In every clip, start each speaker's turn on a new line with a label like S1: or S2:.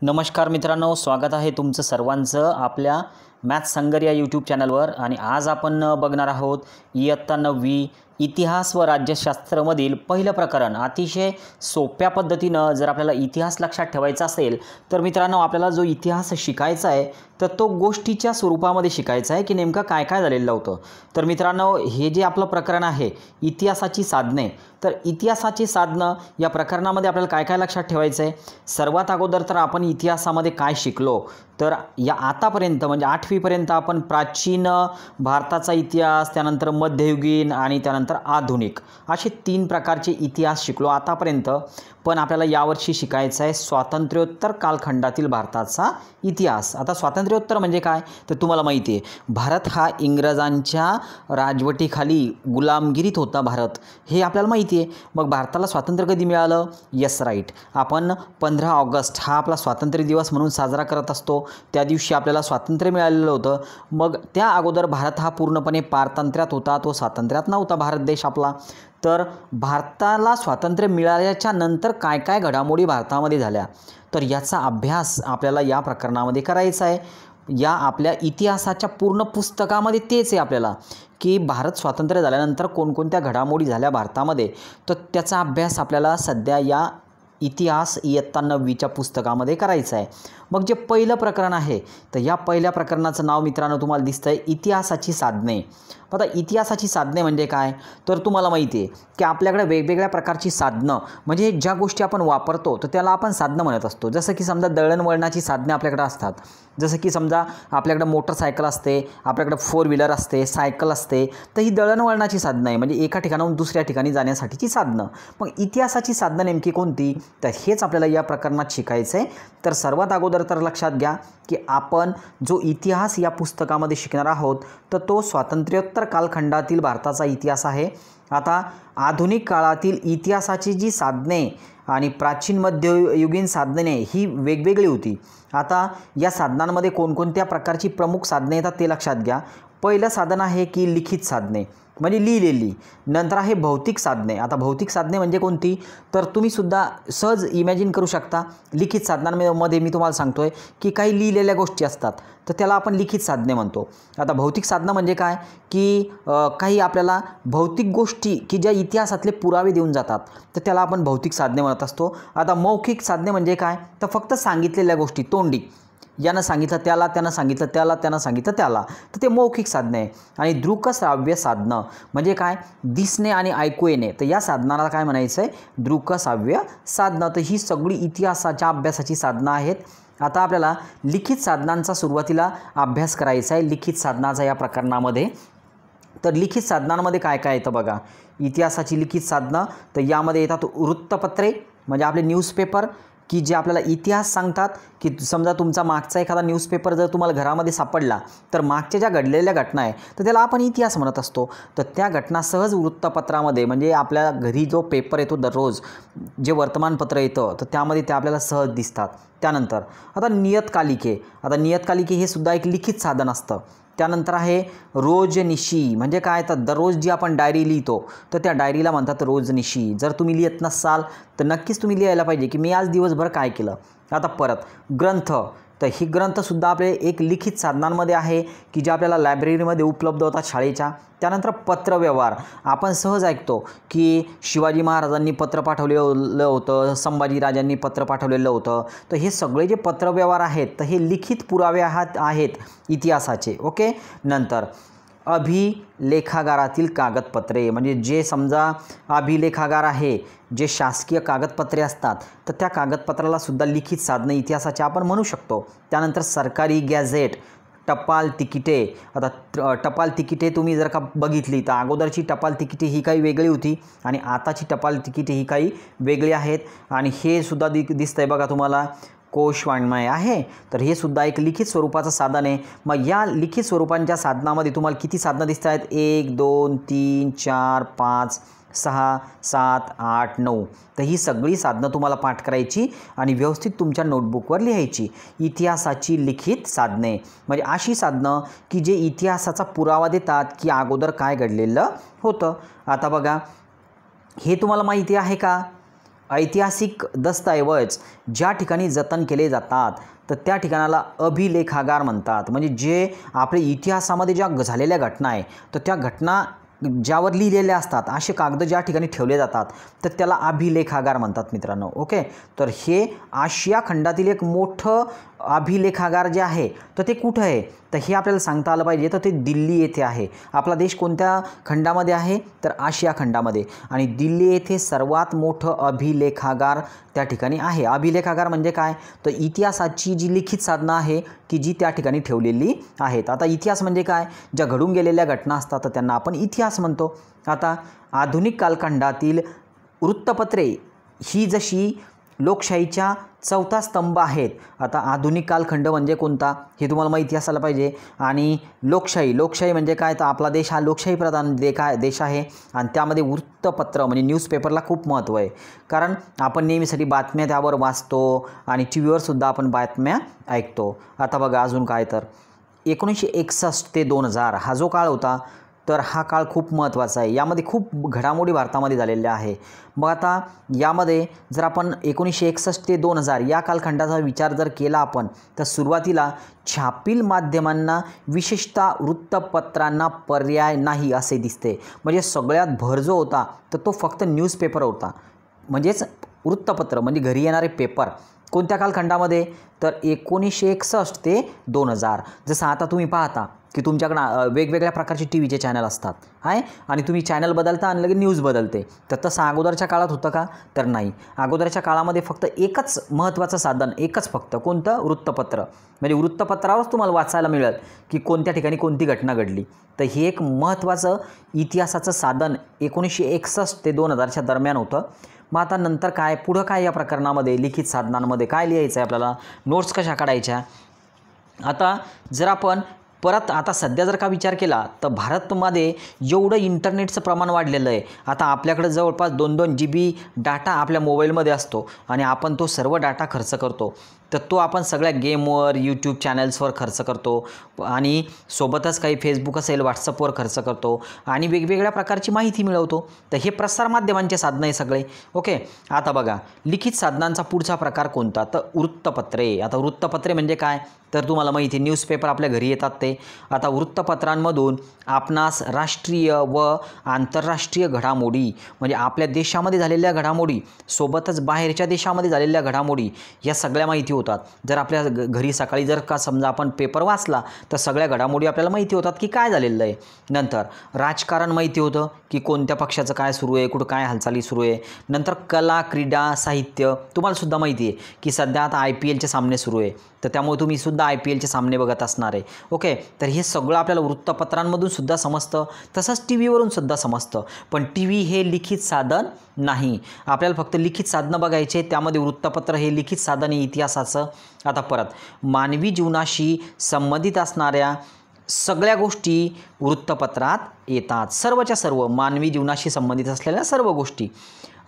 S1: नमस्कार मित्रांनो, स्वागत आहे तुमचं सर्वांचं आपल्या मॅथ्स संगर या यूट्यूब चॅनलवर। आणि आज आपण बघणार आहोत इयत्ता 9वी इतिहास व राज्यशास्त्रमधील पहिलं प्रकरण। अतिशय सोप्या पद्धतीनं जर आपल्याला इतिहास लक्षात ठेवायचा असेल तर मित्रांनो, आपल्याला जो इतिहास शिकायचा आहे तर तो गोष्टीच्या स्वरूपामध्ये शिकायचा आहे की नेमका काय काय झालेलं होतं। तर मित्रांनो, हे जे आपलं प्रकरण आहे इतिहासाची साधने, तर इतिहासाची साधनं या प्रकरणामध्ये आपल्याला काय काय लक्षात ठेवायचं आहे। सर्वात अगोदर तर आपण इतिहासामध्ये काय शिकलो, तर या आतापर्यंत म्हणजे 8वी पर्यंत आपण प्राचीन भारताचा इतिहास, त्यानंतर मध्ययुगीन आणि त्यानंतर आधुनिक असे 3 प्रकारचे इतिहास शिकलो आतापर्यंत। पण आपल्याला यावर्षी शिकायचं आहे स्वातंत्र्योत्तर कालखंडातील भारताचा इतिहास। आता स्वातंत्र्योत्तर म्हणजे काय, तर तुम्हाला माहिती आहे भारत हा इंग्रजांच्या राजवटीखाली गुलामगिरीत होता भारत, हे आपल्याला माहिती आहे। मग भारताला स्वातंत्र्य कधी मिळालं? येस राईट, आपण 15 ऑगस्ट हा आपला स्वातंत्र्य दिवस म्हणून साजरा करत असतो। त्या दिवशी आपल्याला स्वातंत्र्य मिळालेलं होतं। मग त्या अगोदर भारत हा पूर्णपणे पारतंत्र्यात होता, तो स्वातंत्र्यात नव्हता भारत देश आपला। तर भारताला स्वातंत्र्य मिळाल्याच्या नंतर काय काय घडामोडी भारतामध्ये झाल्या, तर याचा अभ्यास आपल्याला या प्रकरणामध्ये करायचा आहे। या आपल्या इतिहासाच्या पूर्ण पुस्तकामध्ये तेच आहे आपल्याला की भारत स्वातंत्र्य झाल्यानंतर कोणकोणत्या घडामोडी झाल्या भारतामध्ये, तर त्याचा अभ्यास आपल्याला सध्या या इतिहास इयत्ता 9वीच्या पुस्तकामध्ये करायचं आहे। मग जे पहिलं प्रकरण आहे तर या पहिल्या प्रकरणाचं नाव मित्रांनो तुम्हाला दिसतंय इतिहासाची साधने। आता इतिहासाची साधने म्हणजे काय, तर तुम्हाला माहिती आहे की आपल्याकडे वेगवेगळ्या प्रकारची साधनं म्हणजे ज्या गोष्टी आपण वापरतो तर त्याला आपण साधनं म्हणत असतो। जसं की समजा दळणवळणाची साधने आपल्याकडे असतात, जसं की समजा आपल्याकडे मोटरसायकल असते, आपल्याकडे 4 व्हीलर असते, सायकल असते, तर ही दळणवळणाची साधनं आहे म्हणजे एका ठिकाणाहून दुसऱ्या ठिकाणी जाण्यासाठीची साधनं। मग इतिहासाची साधनं नेमकी कोणती, तर हेच आपल्याला या प्रकरणात शिकायचं आहे। तर सर्वात अगोदर तर लक्षात घ्या की आपण जो इतिहास या पुस्तकामध्ये शिकणार आहोत तर तो स्वातंत्र्योत्तर कालखंडातील भारताचा इतिहास आहे। आता आधुनिक काळातील इतिहासाची जी साधने आणि प्राचीन मध्ययुगीन साधने ही वेगवेगळी होती। आता या साधनांमध्ये कोणकोणत्या प्रकारची प्रमुख साधने येतात ते लक्षात घ्या। पहिलं साधन आहे की लिखित साधने म्हणजे लिहिलेली, नंतर आहे भौतिक साधने। आता भौतिक साधने म्हणजे कोणती, तर तुम्ही सुद्धा सहज इमॅजिन करू शकता। लिखित साधनांमध्ये मी तुम्हाला सांगतोय की काही लिहिलेल्या गोष्टी असतात तर त्याला आपण लिखित साधने म्हणतो। आता भौतिक साधनं म्हणजे काय की काही आपल्याला भौतिक गोष्टी की ज्या इतिहासातले पुरावे देऊन जातात तर त्याला आपण भौतिक साधने म्हणत असतो। आता मौखिक साधने म्हणजे काय, तर फक्त सांगितलेल्या गोष्टी तोंडी, यानं सांगितलं त्याला, त्यानं सांगितलं त्याला, त्यानं सांगितलं त्याला, तर ते मौखिक साधने आहे। आणि दृकश्राव्य साधनं म्हणजे काय, दिसणे आणि ऐकू येणे, तर या साधनाला काय म्हणायचं आहे, दृकश्राव्य साधनं। तर ही सगळी इतिहासाच्या अभ्यासाची साधनं आहेत। आता आपल्याला लिखित साधनांचा सुरुवातीला अभ्यास करायचा आहे लिखित साधनाचा या प्रकरणामध्ये। तर लिखित साधनांमध्ये काय काय येतं बघा, इतिहासाची लिखित साधनं, तर यामध्ये येतात वृत्तपत्रे म्हणजे आपले न्यूजपेपर की जे आपल्याला इतिहास सांगतात की समजा तुमचा मागचा एखादा न्यूजपेपर जर तुम्हाला घरामध्ये सापडला तर मागच्या ज्या घडलेल्या घटना आहे तर त्याला आपण इतिहास म्हणत असतो। तर त्या घटना सहज वृत्तपत्रामध्ये म्हणजे आपल्या घरी जो पेपर येतो दररोज जे वर्तमानपत्र येतं तर त्यामध्ये ते आपल्याला सहज दिसतात। त्यानंतर आता नियतकालिके, आता नियतकालिके हे सुद्धा एक लिखित साधन असतं। त्यानंतर आहे रोजनिशी म्हणजे काय, तर दररोज जी आपण डायरी लिहितो तर त्या डायरीला म्हणतात रोजनिशी। जर तुम्ही लिहित नसाल तर नक्कीच तुम्ही लिहायला पाहिजे की मी आज दिवसभर काय केलं। आता परत ग्रंथ, तर ही ग्रंथसुद्धा आपले एक लिखित साधनांमध्ये आहे की जे आपल्याला लायब्ररीमध्ये उपलब्ध होतात शाळेच्या। त्यानंतर पत्रव्यवहार, आपण सहज ऐकतो की शिवाजी महाराजांनी पत्र पाठवलेलं होतं, संभाजी राजांनी पत्र पाठवलेलं होतं, तर हे सगळे जे पत्रव्यवहार आहेत तर हे लिखित पुरावे आहेत इतिहासाचे। ओके, नंतर अभिलेखागारातील कागदपत्रे म्हणजे जे समजा अभिलेखागार आहे, जे शासकीय कागदपत्रे असतात तर त्या कागदपत्राला सुद्धा लिखित साधनं इतिहासाचे आपण म्हणू शकतो। त्यानंतर सरकारी गॅझेट, टपाल तिकिटे, आता टपाल तिकिटे तुम्ही जर का बघितली तर अगोदरची टपाल तिकिटे ही काही वेगळी होती आणि आताची टपाल तिकिटे ही काही वेगळी आहेत। आणि हे सुद्धा दिसतंय बघा तुम्हाला कोशवाङ्मय आहे, तर हे सुद्धा एक लिखित स्वरूपाचं साधन आहे। मग या लिखित स्वरूपांच्या साधनामध्ये तुम्हाला किती साधनं दिसत आहेत, 1 2 3 4 5 6 7 8 9, तर ही सगळी साधनं तुम्हाला पाठ करायची आणि व्यवस्थित तुमच्या नोटबुकवर लिहायची। इतिहासाची लिखित साधने म्हणजे अशी साधनं की जे इतिहासाचा पुरावा देतात की अगोदर काय घडलेलं होतं। आता बघा, हे तुम्हाला माहिती आहे का, ऐतिहासिक दस्तऐवज ज्या ठिकाणी जतन केले जातात तर त्या ठिकाणाला अभिलेखागार म्हणतात. म्हणजे जे आपल्या इतिहासामध्ये ज्या झालेल्या घटना आहे तर त्या घटना ज्यावर लिहिलेल्या असतात असे कागद ज्या ठिकाणी ठेवले जातात तर त्याला अभिलेखागार म्हणतात मित्रांनो. ओके, तर हे आशिया खंडातील एक मोठं अभिलेखागार जे आहे तर ते कुठं आहे तर हे आपल्याला सांगता आलं पाहिजे. तर ते दिल्ली येथे आहे. आपला देश कोणत्या खंडामध्ये आहे तर आशिया खंडामध्ये, आणि दिल्ली येथे सर्वात मोठं अभिलेखागार त्या ठिकाणी आहे. अभिलेखागार म्हणजे काय तर इतिहासाची जी लिखित साधनं आहे की जी त्या ठिकाणी ठेवलेली आहेत. आता इतिहास म्हणजे काय, ज्या घडून गेलेल्या घटना असतात तर त्यांना आपण इतिहास म्हणतो. आता आधुनिक कालखंडातील वृत्तपत्रे ही जशी लोकशाहीच्या चौथा स्तंभ आहेत. आता आधुनिक कालखंड म्हणजे कोणता हे तुम्हाला माहिती असायला पाहिजे. आणि लोकशाही म्हणजे काय तर आपला देश हा लोकशाही प्रधान देश आहे, आणि त्यामध्ये वृत्तपत्र म्हणजे न्यूजपेपरला खूप महत्त्व आहे. कारण आपण नेहमीसाठी बातम्या त्यावर वाचतो आणि टी व्हीवर सुद्धा आपण बातम्या ऐकतो. आता बघा अजून काय तर 1961 ते 2000 हा जो काळ होता तर हा काळ खूप महत्त्वाचा आहे. यामध्ये खूप घडामोडी भारतामध्ये झालेल्या आहे. मग आता यामध्ये जर आपण 1961 ते 2000 या कालखंडाचा विचार जर केला आपण तर सुरुवातीला छापील माध्यमांना विशेषतः वृत्तपत्रांना पर्याय नाही असे दिसते. म्हणजे सगळ्यात भर जो होता तर तो फक्त न्यूजपेपर होता, म्हणजेच वृत्तपत्र म्हणजे घरी येणारे पेपर. कोणत्या कालखंडामध्ये तर 1961 ते 2000. जसं आता तुम्ही पाहता की तुमच्याकडं वेगवेगळ्या प्रकारचे टी व्हीचे चॅनल असतात आहे, आणि तुम्ही चॅनल बदलता आणि लगेच न्यूज बदलते. तर तसं अगोदरच्या काळात होतं का तर नाही. अगोदरच्या काळामध्ये फक्त एकच महत्त्वाचं साधन, एकच फक्त कोणतं वृत्तपत्र. म्हणजे वृत्तपत्रावरच तुम्हाला वाचायला मिळेल की कोणत्या ठिकाणी कोणती घटना घडली. तर हे एक महत्त्वाचं इतिहासाचं साधन 1961 ते 2000च्या दरम्यान होतं. मग आता नंतर काय पुढं काय या प्रकरणामध्ये लिखित साधनांमध्ये काय लिहायचं आहे आपल्याला, नोट्स कशा काढायच्या. आता जर आपण परत आता सध्या जर का विचार केला तर भारतमध्ये एवढं इंटरनेटचं प्रमाण वाढलेलं आहे. आता आपल्याकडे जवळपास 2-2 GB डाटा आपल्या मोबाईलमध्ये असतो आणि आपण तो सर्व डाटा खर्च करतो. तर तो आपण सगळ्या गेमवर, यूट्यूब चॅनल्सवर खर्च करतो, आणि सोबतच काही फेसबुक असेल व्हॉट्सअपवर खर्च करतो, आणि वेगवेगळ्या प्रकारची माहिती मिळवतो. तर हे प्रसारमाध्यमांचे साधनं आहे सगळे. ओके, आता बघा लिखित साधनांचा पुढचा प्रकार कोणता तर वृत्तपत्रे. आता वृत्तपत्रे म्हणजे काय तर तुम्हाला माहिती आहे न्यूजपेपर आपल्या घरी येतात ते. आता वृत्तपत्रांमधून आपणास राष्ट्रीय व आंतरराष्ट्रीय घडामोडी म्हणजे आपल्या देशामध्ये झालेल्या घडामोडी सोबतच बाहेरच्या देशामध्ये झालेल्या घडामोडी या सगळ्या माहिती होतात. जर आपल्या घरी सकाळी जर का समजा आपण पेपर वाचला तर सगळ्या घडामोडी आपल्याला माहिती होतात की काय झालेलं आहे. नंतर राजकारण माहिती होतं की कोणत्या पक्षाचं काय सुरू आहे, कुठं काय हालचाली सुरू आहे. नंतर कला, क्रीडा, साहित्य तुम्हाला सुद्धा माहिती आहे की सध्या आता IPLचे सामने सुरू आहे, तर त्यामुळे तुम्ही सुद्धा IPLचे सामने बघत असणार आहे. ओके, तर हे सगळं आपल्याला वृत्तपत्रांमधून सुद्धा समजतं, तसंच टी व्हीवरून सुद्धा समजतं. पण टी व्ही हे लिखित साधन नाही. आपल्याला फक्त लिखित साधनं बघायचे, त्यामध्ये वृत्तपत्र हे लिखित साधन आहे इतिहासाचं. आता परत मानवी जीवनाशी संबंधित असणाऱ्या सगळ्या गोष्टी वृत्तपत्रात येतात. सर्वच्या सर्व मानवी जीवनाशी संबंधित असलेल्या सर्व गोष्टी.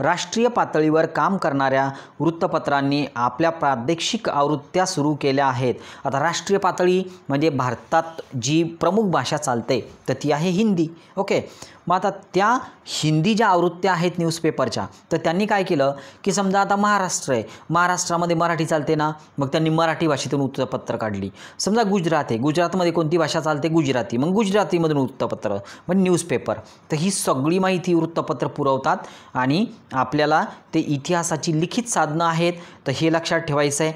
S1: राष्ट्रीय पातळीवर काम करणाऱ्या वृत्तपत्रांनी आपल्या प्रादेशिक आवृत्त्या सुरू केल्या आहेत. आता राष्ट्रीय पातळी म्हणजे भारतात जी प्रमुख भाषा चालते तर ती आहे हिंदी. ओके, मग आता त्या हिंदी ज्या आवृत्त्या आहेत न्यूजपेपरच्या तर त्यांनी काय केलं की समजा आता महाराष्ट्र आहे, महाराष्ट्रामध्ये मराठी चालते ना, मग त्यांनी मराठी भाषेतून वृत्तपत्र काढली. समजा गुजरात आहे, गुजरातमध्ये कोणती भाषा चालते गुजराती, मग गुजरातीमधून वृत्तपत्र म्हणजे न्यूजपेपर. तर ही सगळी माहिती वृत्तपत्र पुरवतात आणि आपल्याला ते इतिहासाची लिखित साधनं आहेत, तर हे लक्षात ठेवायचं आहे.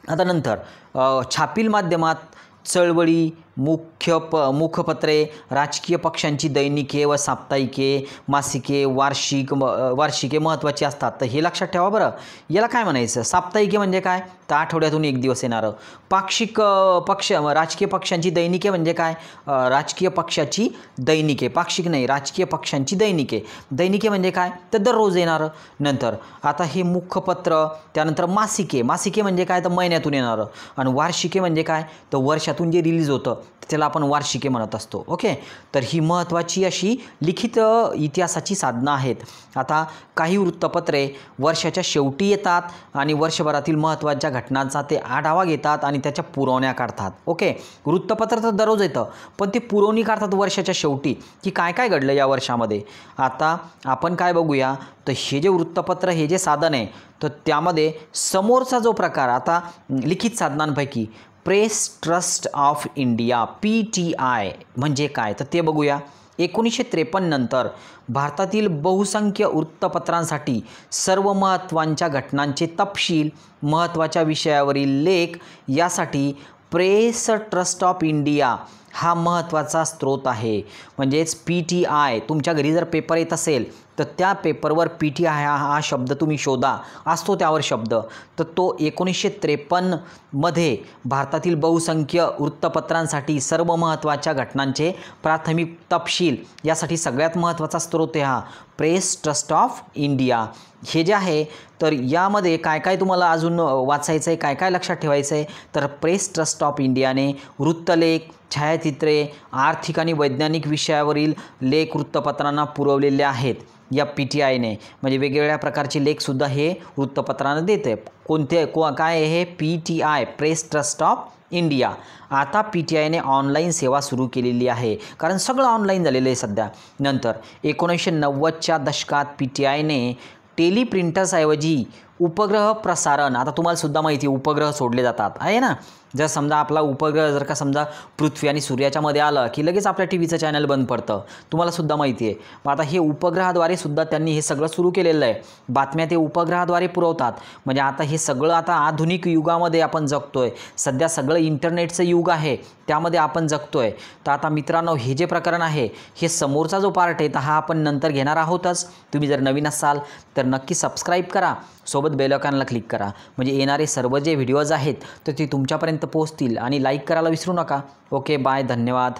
S1: आता नंतर छापील माध्यमात चळवळी, मुखपत्रे, राजकीय पक्षांची दैनिके व साप्ताहिके, मासिके, वार्षिके महत्त्वाची असतात. तर हे लक्षात ठेवा बरं. याला काय म्हणायचं, साप्ताहिके म्हणजे काय तर आठवड्यातून एक दिवस येणारं. पाक्षिक राजकीय पक्षांची दैनिके म्हणजे काय, राजकीय पक्षाची दैनिके, पाक्षिक नाही, राजकीय पक्षांची दैनिके म्हणजे काय तर दररोज येणारं. नंतर आता हे मुखपत्र, त्यानंतर मासिके म्हणजे काय तर महिन्यातून येणारं, आणि वार्षिके म्हणजे काय तर वर्षातून जे रिलीज होतं त्याला आपण वार्षिके म्हणत असतो. ओके, तर ही महत्त्वाची अशी लिखित इतिहासाची साधनं आहेत. आता काही वृत्तपत्रे वर्षाच्या शेवटी येतात आणि वर्षभरातील महत्त्वाच्या घटनांचा ते आढावा घेतात आणि त्याच्या पुरवण्या काढतात. ओके, वृत्तपत्र तर दररोज येतं, पण ते पुरवणी काढतात वर्षाच्या शेवटी की काय काय घडलं या वर्षामध्ये. आता आपण काय बघूया, तर हे जे वृत्तपत्र हे जे साधन आहे, तर त्यामध्ये समोरचा जो प्रकार, आता लिखित साधनांपैकी press trust of India PTI म्हणजे काय, तर ते बघूया. 1953 नंतर भारतातील बहुसंख्य वृत्तपत्रांसाठी सर्व महत्त्वाच्या घटनांचे तपशील, महत्त्वाच्या विषयावरील लेख यासाठी प्रेस ट्रस्ट ऑफ इंडिया हा महत्त्वाचा स्रोत आहे. म्हणजेच PTI, तुमच्या घरी जर पेपर येत असेल तर त्या पेपरवर PTI हा शब्द तुम्ही शोधा, असतो त्यावर शब्द. तर तो 1953 मध्ये भारतातील बहुसंख्य वृत्तपत्रांसाठी सर्व महत्त्वाच्या घटनांचे प्राथमिक तपशील यासाठी सगळ्यात महत्त्वाचा स्रोत आहे हा प्रेस ट्रस्ट ऑफ इंडिया. हे जे आहे, तर यामध्ये काय काय तुम्हाला अजून वाचायचं आहे, काय काय लक्षात ठेवायचं आहे, तर प्रेस ट्रस्ट ऑफ इंडियाने वृत्तलेख, छायाचित्रे, आर्थिक आणि वैज्ञानिक विषयावरील लेख वृत्तपत्रांना पुरवलेले आहेत या PTIने. म्हणजे वेगवेगळ्या प्रकारचे लेखसुद्धा हे वृत्तपत्रांना देते. काय आहे हे PTI, press trust of India. आता PTIने ऑनलाईन सेवा सुरू केलेली आहे, कारण सगळं ऑनलाईन झालेलं आहे सध्या. नंतर 1990च्या दशकात PTIने टेलिप्रिंटर्सऐवजी उपग्रह प्रसारण, आता तुम्हाला सुद्धा माहिती आहे उपग्रह सोडले जातात आहे ना. जर समजा आपला उपग्रह जर का समजा पृथ्वी आणि सूर्याच्या मध्ये आलं की लगेच आपल्या टीव्हीचं चॅनल बंद पडतं, तुम्हाला सुद्धा माहिती आहे. मग आता हे उपग्रहाद्वारे सुद्धा त्यांनी हे सगळं सुरू केलेलं आहे. बातम्या ते उपग्रहाद्वारे पुरवतात. म्हणजे आता हे सगळं आता आधुनिक युगामध्ये आपण जगतोय. सध्या सगळं इंटरनेटचं युग आहे, त्यामध्ये आपण जगतोय. तर आता मित्रांनो, हे जे प्रकरण आहे, हे समोरचा जो पार्ट आहे तर हा आपण नंतर घेणार आहोतच. तुम्ही जर नवीन असाल तर नक्की सबस्क्राईब करा, सोबत बेल आयकॉनला क्लिक करा, म्हणजे येणारे सर्व जे व्हिडिओज आहेत तर ते तुमच्यापर्यंत पोहोचतील. आणि लाईक करायला विसरू नका. ओके, बाय, धन्यवाद.